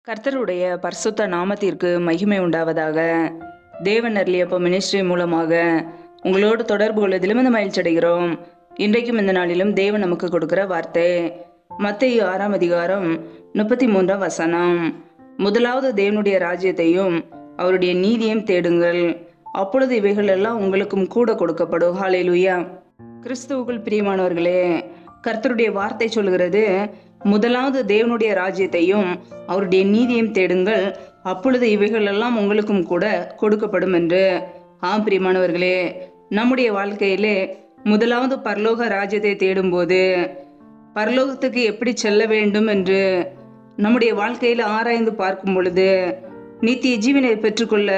கர்த்தருடைய பரிசுத்த நாமத்திற்கு மகிமை உண்டாவதாக. தேவன் அருளியப்ப மினிஸ்ட்ரி மூலமாக உங்களோடு தொடர்பு கொள்வதிலும் இந்த மகிழ்ச்சி அடைகிறோம். இன்றைக்கும் இந்த நாளிலும் தேவன் நமக்கு கொடுக்கிற வார்த்தை மத்தேயு 6ஆம் அதிகாரம் 33ஆம் வசனம். முதலாவது தேவனுடைய ராஜ்யத்தையும் அவருடைய நீதியையும் தேடுங்கள், அப்பொழுது இவைகள் எல்லாம் உங்களுக்கும் கூட கொடுக்கப்படும். ஹல்லேலூயா. கிறிஸ்துவுக்குள் பிரியமானவர்களே, கர்த்தருடைய வார்த்தை சொல்கிறது, முதலாவது தேவனுடைய ராஜ்யத்தையும் அவருடைய நீதியையும் தேடுங்கள், அப்பொழுது இவைகள் எல்லாம் உங்களுக்கும் கூட கொடுக்கப்படும் என்று. பிரியமானவர்களே, நம்முடைய வாழ்க்கையிலே முதலாவது பரலோக ராஜ்யத்தை தேடும்போது பரலோகத்துக்கு எப்படி செல்ல வேண்டும் என்று நம்முடைய வாழ்க்கையில ஆராய்ந்து பார்க்கும் பொழுது, நித்திய ஜீவனை பெற்றுக்கொள்ள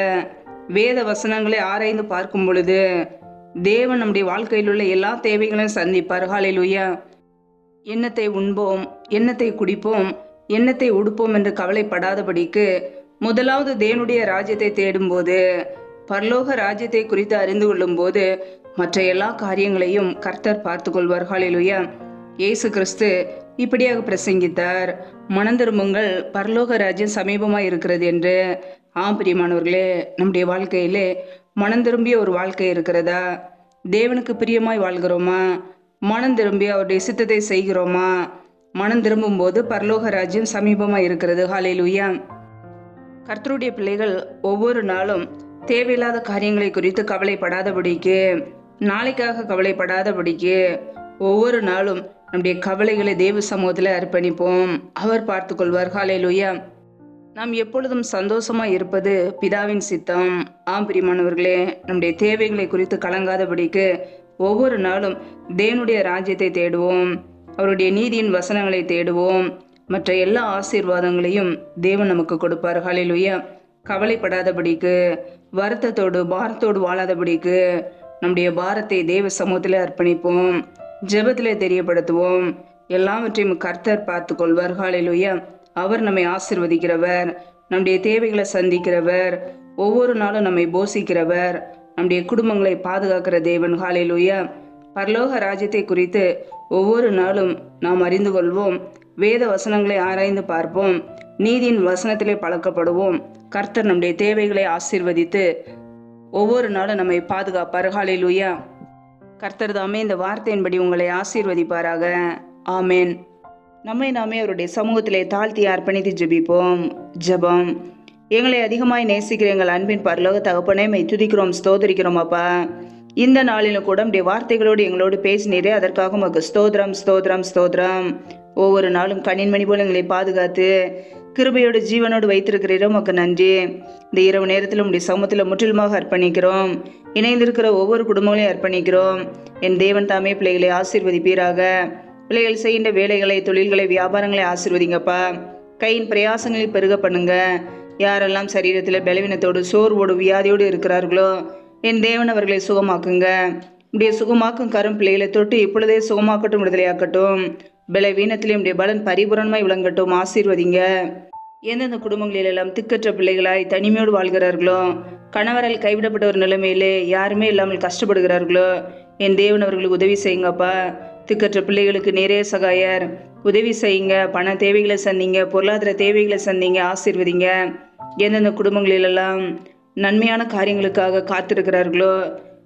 வேத வசனங்களை ஆராய்ந்து பார்க்கும் பொழுது தேவன் நம்முடைய வாழ்க்கையில் உள்ள எல்லா தேவைகளையும் சந்திப்பார். ஹல்லேலூயா. எண்ணத்தை உண்போம், எண்ணத்தை குடிப்போம், எண்ணத்தை உடுப்போம் என்று கவலைப்படாதபடிக்கு முதலாவது தேவனுடைய ராஜ்யத்தை தேடும்போது, பரலோக ராஜ்யத்தை குறித்து அறிந்து கொள்ளும் போது மற்ற எல்லா காரியங்களையும் கர்த்தர் பார்த்து கொள்வார். ஹல்லேலூயா. இயேசு கிறிஸ்து இப்படியாக பிரசங்கித்தார், மனந்திரும்புங்கள், பரலோக ராஜ்யம் சமீபமாய் இருக்கிறது என்று. பிரியமானவர்களே, நம்முடைய வாழ்க்கையிலே மனம் திரும்பிய ஒரு வாழ்க்கை இருக்கிறதா? தேவனுக்கு பிரியமாய் வாழ்கிறோமா? மனம் திரும்பி அவருடைய சித்தத்தை செய்கிறோமா? மனம் திரும்பும் போது பரலோக ராஜ்யம் சமீபமா இருக்கிறது. ஹல்லேலூயா. கர்த்தருடைய பிள்ளைகள் ஒவ்வொரு நாளும் தேவையில்லாத காரியங்களை குறித்து கவலைப்படாதபடிக்கு, நாளைக்காக கவலைப்படாதபடிக்கு ஒவ்வொரு நாளும் நம்முடைய கவலைகளை தேவ சமூகத்தில் அர்ப்பணிப்போம். அவர் பார்த்து கொள்வார். ஹல்லேலூயா. நாம் எப்பொழுதும் சந்தோஷமா இருப்பது பிதாவின் சித்தம். பிரியமானவர்களே, நம்முடைய தேவைகளை குறித்து கலங்காதபடிக்கு ஒவ்வொரு நாளும் தேவனுடைய ராஜ்யத்தை தேடுவோம், அவருடைய நீதியின் வசனங்களை தேடுவோம். மற்ற எல்லா ஆசீர்வாதங்களையும் தேவன் நமக்கு கொடுப்பார். ஹல்லேலூயா. கவலைப்படாதபடிக்கு, வருத்தத்தோடு பாரத்தோடு வாழாதபடிக்கு நம்முடைய பாரத்தை தேவ சமூகத்தில் அர்ப்பணிப்போம், ஜெபத்திலே தெரியப்படுத்துவோம். எல்லாவற்றையும் கர்த்தர் பார்த்து கொள்வார். ஹல்லேலூயா. அவர் நம்மை ஆசீர்வதிக்கிறவர், நம்முடைய தேவைகளை சந்திக்கிறவர், ஒவ்வொரு நாளும் நம்மை போஷிக்கிறவர், நம்முடைய குடும்பங்களை பாதுகாக்கிற தேவன். ஹல்லேலூயா. பரலோக ராஜ்யத்தை குறித்து ஒவ்வொரு நாளும் நாம் அறிந்து கொள்வோம், வேத வசனங்களை ஆராய்ந்து பார்ப்போம், நீதியின் வசனத்திலே பழக்கப்படுவோம். கர்த்தர் நம்முடைய தேவைகளை ஆசீர்வதித்து ஒவ்வொரு நாளும் நம்மை பாதுகாப்பார். ஹல்லேலூயா. கர்த்தர் தாமே இந்த வார்த்தையின்படி உங்களை ஆசீர்வதிப்பாராக. ஆமேன். நம்மை நாமே அவருடைய சமூகத்திலே தாழ்த்தி அர்ப்பணித்து ஜெபிப்போம். ஜெபம். எங்களை அதிகமாய் நேசிக்கிற எங்கள் அன்பின் பரலோக தகப்பனே, மை துதிக்கிறோம், ஸ்தோத்திரிக்கிறோம். அப்பா, இந்த நாளிலும் கூட நம்முடைய வார்த்தைகளோடு எங்களோடு பேசினீரே, அதற்காக உமக்கு ஸ்தோத்திரம், ஸ்தோத்திரம், ஸ்தோத்திரம். ஒவ்வொரு நாளும் கண்ணின் மணி போல எங்களை பாதுகாத்து கிருபையோடு ஜீவனோடு வைத்திருக்கிறீரோ, உமக்கு நன்றி. இந்த இரவு நேரத்தில் உம்முடைய சமூகத்தில் முற்றிலுமாக அர்ப்பணிக்கிறோம். இணைந்திருக்கிற ஒவ்வொரு குடும்பங்களையும் அர்ப்பணிக்கிறோம். என் தேவன் தாமே பிள்ளைகளை ஆசீர்வதிப்பீராக. பிள்ளைகள் செய்கின்ற வேலைகளை, தொழில்களை, வியாபாரங்களை ஆசீர்வதிங்கப்பா. கையின் பிரயாசங்களில் பெருக பண்ணுங்க. யாரெல்லாம் சரீரத்தில் பலவீனத்தோடு, சோர்வோடு, வியாதியோடு இருக்கிறார்களோ, என் தேவன் அவர்களை சுகமாக்குங்க. உடைய சுகமாக்கும் கரும் பிள்ளைகளை தொட்டு இப்பொழுதே சுகமாக்கட்டும், விடுதலையாக்கட்டும். பலவீனத்திலே உடைய பலன் பரிபூரணமாய் விளங்கட்டும். ஆசீர்வதிங்க. எந்தெந்த குடும்பங்களிலெல்லாம் திக்கற்ற பிள்ளைகளாய் தனிமையோடு வாழ்கிறார்களோ, கணவரால் கைவிடப்பட்ட ஒரு நிலைமையிலே யாருமே இல்லாமல் கஷ்டப்படுகிறார்களோ, என் தேவன் அவர்களுக்கு உதவி செய்யுங்கப்பா. திக்கற்ற பிள்ளைகளுக்கு நேரே சகாயர், உதவி செய்யுங்க. பண தேவைகளை சந்திங்க, பொருளாதார தேவைகளை சந்திங்க, ஆசீர்வதிங்க. எந்தெந்த குடும்பங்களிலெல்லாம் நன்மையான காரியங்களுக்காக காத்திருக்கிறார்களோ,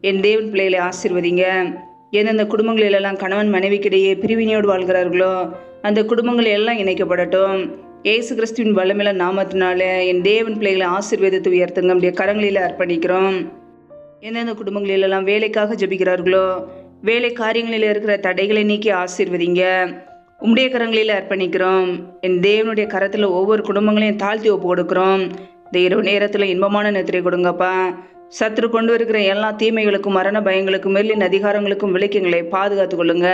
என் தேவன் பிள்ளைகளை ஆசீர்வதிங்க. எந்தெந்த குடும்பங்களிலெல்லாம் கணவன் மனைவிக்கிடையே பிரிவினையோடு வாழ்கிறார்களோ, அந்த குடும்பங்கள் எல்லாம் இணைக்கப்படட்டும். இயேசு கிறிஸ்துவின் வல்லமையுள்ள நாமத்தினால என் தேவன் பிள்ளைகளை ஆசீர்வதித்து உயர்த்துங்க. நம்முடைய கரங்களில் அர்ப்பணிக்கிறோம். எந்தெந்த குடும்பங்களிலெல்லாம் வேலைக்காக ஜெபிக்கிறார்களோ, வேலை காரியங்களில் இருக்கிற தடைகளை நீக்கி ஆசீர்வதிங்க. உம்முடைய கரங்களில் அர்ப்பணிக்கிறோம். என் தேவனுடைய கரத்தில் ஒவ்வொரு குடும்பங்களையும் தாழ்த்தி ஒப்பு கொடுக்கிறோம். இந்த இரவு நேரத்தில் இன்பமான நித்திரை கொடுங்கப்பா. சத்துரு கொண்டு வருகிற எல்லா தீமைகளுக்கும், மரண பயங்களுக்கும், மெல்லின் அதிகாரங்களுக்கும் விலக்கிங்களை பாதுகாத்து கொள்ளுங்க.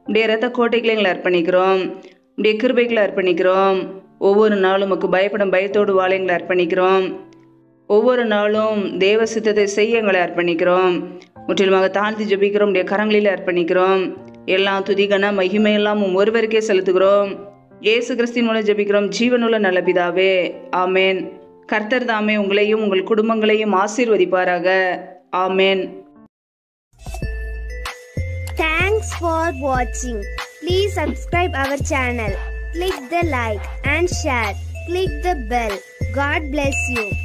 உடைய இரத்த கோட்டைகளை எங்களை அர்ப்பணிக்கிறோம். உடைய கிருபைகளை அர்ப்பணிக்கிறோம். ஒவ்வொரு நாளும் உமக்கு பயப்படும் பயத்தோடு வாழ எங்களை அர்ப்பணிக்கிறோம். ஒவ்வொரு நாளும் தேவ சித்தத்தை செய்ய எங்களை அர்ப்பணிக்கிறோம். முற்றிலுமாக தாழ்த்தி ஜெபிக்கிறோம். உடைய கரங்களில் அர்ப்பணிக்கிறோம். எல்லா துதிகன மகிமையெல்லாம் ஒருவருக்கே செலுத்துகிறோம். இயேசு கிறிஸ்துவின் மூலம் ஜெபிக்கிறோம், ஜீவனுள்ள நல்ல பிதாவே. ஆமேன். கர்த்தர் தாமே உங்களையும் உங்கள் குடும்பங்களையும் ஆசீர்வதிப்பாராக. ஆமேன். Thanks for watching. Please subscribe our channel. Click the like and share. click the bell. God bless you.